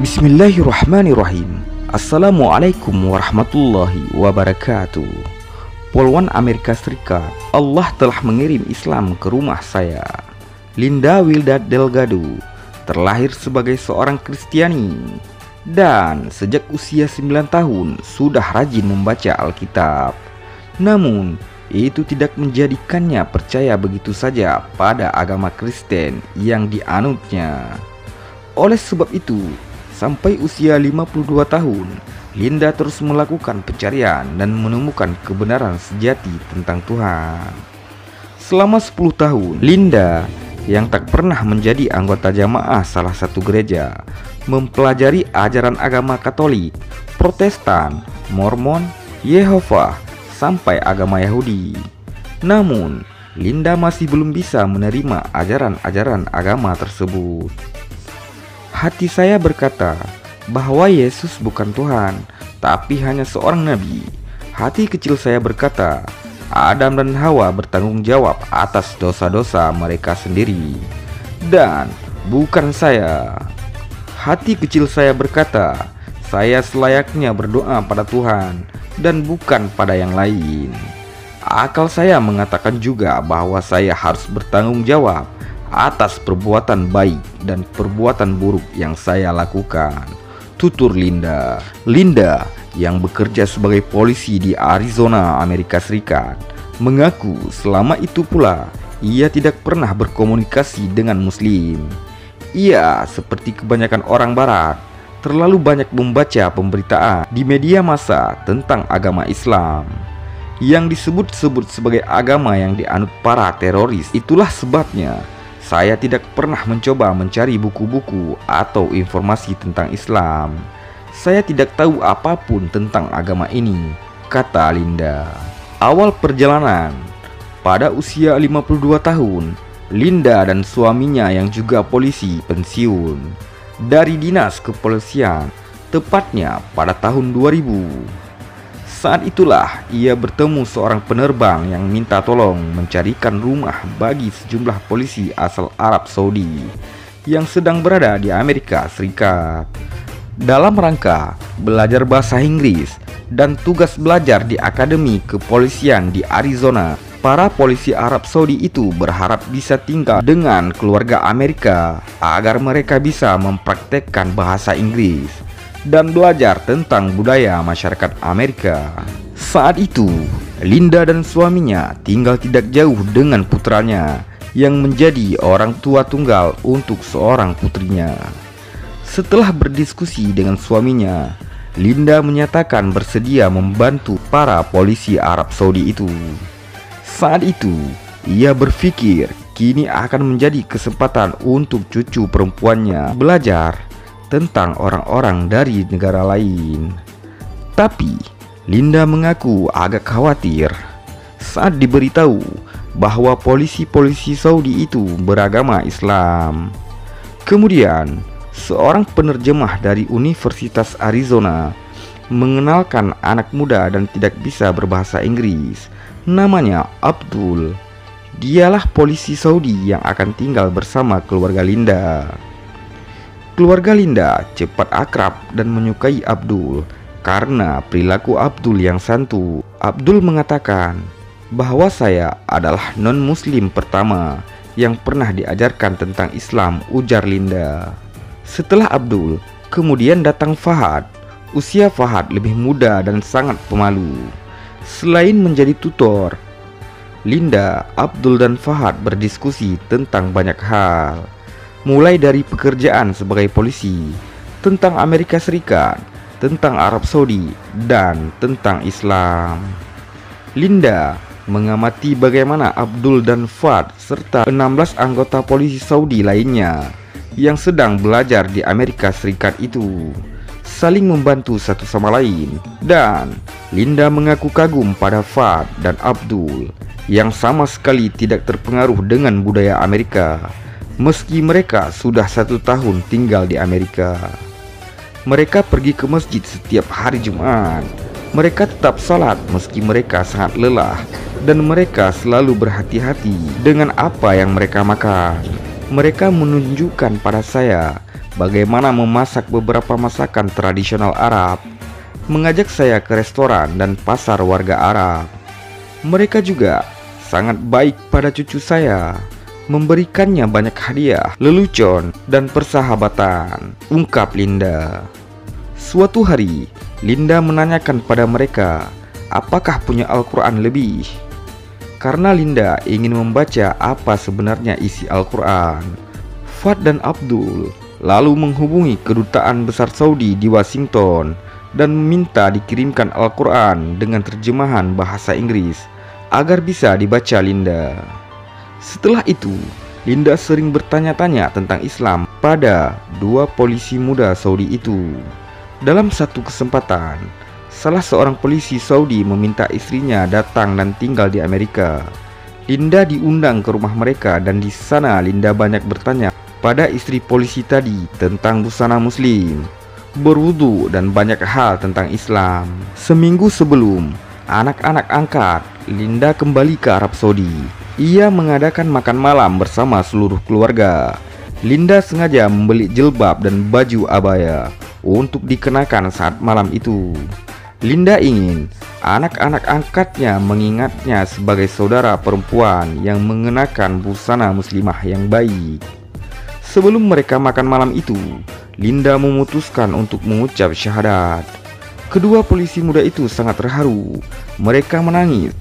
Bismillahirrahmanirrahim. Assalamualaikum warahmatullahi wabarakatuh. Polwan Amerika Serikat, Allah telah mengirim Islam ke rumah saya. Linda Wildad Delgado terlahir sebagai seorang Kristiani dan sejak usia 9 tahun sudah rajin membaca Alkitab. Namun itu tidak menjadikannya percaya begitu saja pada agama Kristen yang dianutnya. Oleh sebab itu, sampai usia 52 tahun, Linda terus melakukan pencarian dan menemukan kebenaran sejati tentang Tuhan. Selama 10 tahun, Linda yang tak pernah menjadi anggota jamaah salah satu gereja, mempelajari ajaran agama Katolik, Protestan, Mormon, Yehovah, sampai agama Yahudi. Namun, Linda masih belum bisa menerima ajaran-ajaran agama tersebut. Hati saya berkata bahwa Yesus bukan Tuhan, tapi hanya seorang nabi. Hati kecil saya berkata, Adam dan Hawa bertanggung jawab atas dosa-dosa mereka sendiri, dan bukan saya. Hati kecil saya berkata, saya selayaknya berdoa pada Tuhan dan bukan pada yang lain. Akal saya mengatakan juga bahwa saya harus bertanggung jawab atas perbuatan baik dan perbuatan buruk yang saya lakukan, tutur Linda. Linda yang bekerja sebagai polisi di Arizona, Amerika Serikat, mengaku selama itu pula ia tidak pernah berkomunikasi dengan Muslim. Ia, seperti kebanyakan orang Barat, terlalu banyak membaca pemberitaan di media massa tentang agama Islam yang disebut-sebut sebagai agama yang dianut para teroris. Itulah sebabnya saya tidak pernah mencoba mencari buku-buku atau informasi tentang Islam. Saya tidak tahu apapun tentang agama ini, kata Linda. Awal perjalanan, pada usia 52 tahun, Linda dan suaminya yang juga polisi pensiun dari dinas kepolisian, tepatnya pada tahun 2000. Saat itulah ia bertemu seorang penerbang yang minta tolong mencarikan rumah bagi sejumlah polisi asal Arab Saudi yang sedang berada di Amerika Serikat. Dalam rangka belajar bahasa Inggris dan tugas belajar di Akademi Kepolisian di Arizona, para polisi Arab Saudi itu berharap bisa tinggal dengan keluarga Amerika agar mereka bisa mempraktekkan bahasa Inggris dan belajar tentang budaya masyarakat Amerika. Saat itu, Linda dan suaminya tinggal tidak jauh dengan putranya yang menjadi orang tua tunggal untuk seorang putrinya. Setelah berdiskusi dengan suaminya, Linda menyatakan bersedia membantu para polisi Arab Saudi itu. Saat itu, ia berpikir kini akan menjadi kesempatan untuk cucu perempuannya belajar tentang orang-orang dari negara lain. Tapi Linda mengaku agak khawatir saat diberitahu bahwa polisi-polisi Saudi itu beragama Islam. Kemudian seorang penerjemah dari Universitas Arizona mengenalkan anak muda dan tidak bisa berbahasa Inggris, namanya Abdul. Dialah polisi Saudi yang akan tinggal bersama keluarga Linda. Keluarga Linda cepat akrab dan menyukai Abdul karena perilaku Abdul yang santu. Abdul mengatakan bahwa saya adalah non-muslim pertama yang pernah diajarkan tentang Islam, ujar Linda. Setelah Abdul, kemudian datang Fahad. Usia Fahad lebih muda dan sangat pemalu. Selain menjadi tutor, Linda, Abdul dan Fahad berdiskusi tentang banyak hal, mulai dari pekerjaan sebagai polisi, tentang Amerika Serikat, tentang Arab Saudi, dan tentang Islam. Linda mengamati bagaimana Abdul dan Fahad serta 16 anggota polisi Saudi lainnya yang sedang belajar di Amerika Serikat itu saling membantu satu sama lain. Dan Linda mengaku kagum pada Fahad dan Abdul yang sama sekali tidak terpengaruh dengan budaya Amerika. Meski mereka sudah 1 tahun tinggal di Amerika, mereka pergi ke masjid setiap hari Jumat. Mereka tetap salat meski mereka sangat lelah, dan mereka selalu berhati-hati dengan apa yang mereka makan. Mereka menunjukkan pada saya bagaimana memasak beberapa masakan tradisional Arab, mengajak saya ke restoran dan pasar warga Arab. Mereka juga sangat baik pada cucu saya, memberikannya banyak hadiah, lelucon, dan persahabatan, ungkap Linda. Suatu hari, Linda menanyakan pada mereka, apakah punya Al-Quran lebih? Karena Linda ingin membaca apa sebenarnya isi Al-Quran. Fad dan Abdul lalu menghubungi kedutaan besar Saudi di Washington dan meminta dikirimkan Al-Quran dengan terjemahan bahasa Inggris agar bisa dibaca Linda. Setelah itu, Linda sering bertanya-tanya tentang Islam pada dua polisi muda Saudi itu. Dalam satu kesempatan, salah seorang polisi Saudi meminta istrinya datang dan tinggal di Amerika. Linda diundang ke rumah mereka dan di sana Linda banyak bertanya pada istri polisi tadi tentang busana muslim, berwudu, dan banyak hal tentang Islam. Seminggu sebelum anak-anak angkat Linda kembali ke Arab Saudi, ia mengadakan makan malam bersama seluruh keluarga. Linda sengaja membeli jilbab dan baju abaya untuk dikenakan saat malam itu. Linda ingin anak-anak angkatnya mengingatnya sebagai saudara perempuan yang mengenakan busana muslimah yang baik. Sebelum mereka makan malam itu, Linda memutuskan untuk mengucap syahadat. Kedua polisi muda itu sangat terharu. Mereka menangis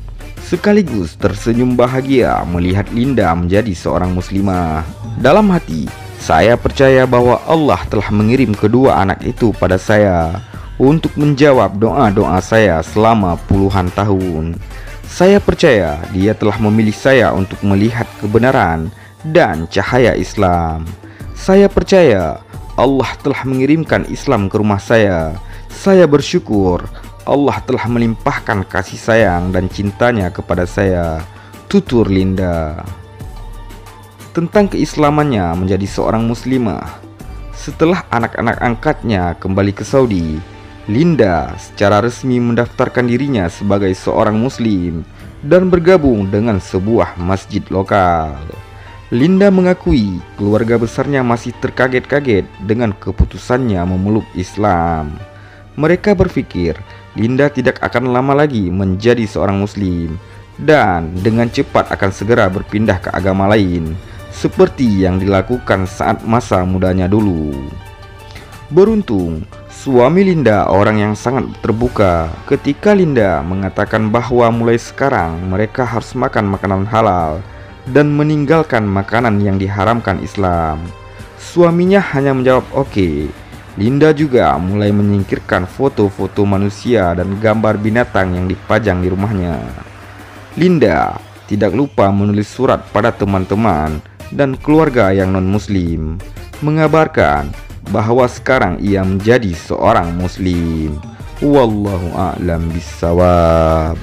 sekaligus tersenyum bahagia melihat Linda menjadi seorang muslimah. Dalam hati, saya percaya bahwa Allah telah mengirim kedua anak itu pada saya untuk menjawab doa-doa saya selama puluhan tahun. Saya percaya Dia telah memilih saya untuk melihat kebenaran dan cahaya Islam. Saya percaya Allah telah mengirimkan Islam ke rumah saya. Saya bersyukur Allah telah melimpahkan kasih sayang dan cintanya kepada saya, tutur Linda. Tentang keislamannya menjadi seorang muslimah. Setelah anak-anak angkatnya kembali ke Saudi, Linda secara resmi mendaftarkan dirinya sebagai seorang muslim dan bergabung dengan sebuah masjid lokal. Linda mengakui keluarga besarnya masih terkaget-kaget dengan keputusannya memeluk Islam. Mereka berpikir Linda tidak akan lama lagi menjadi seorang muslim dan dengan cepat akan segera berpindah ke agama lain seperti yang dilakukan saat masa mudanya dulu. Beruntung, suami Linda orang yang sangat terbuka ketika Linda mengatakan bahwa mulai sekarang mereka harus makan makanan halal dan meninggalkan makanan yang diharamkan Islam. Suaminya hanya menjawab oke. Linda juga mulai menyingkirkan foto-foto manusia dan gambar binatang yang dipajang di rumahnya. Linda tidak lupa menulis surat pada teman-teman dan keluarga yang non-muslim, mengabarkan bahwa sekarang ia menjadi seorang muslim. Wallahu a'lam bissawab.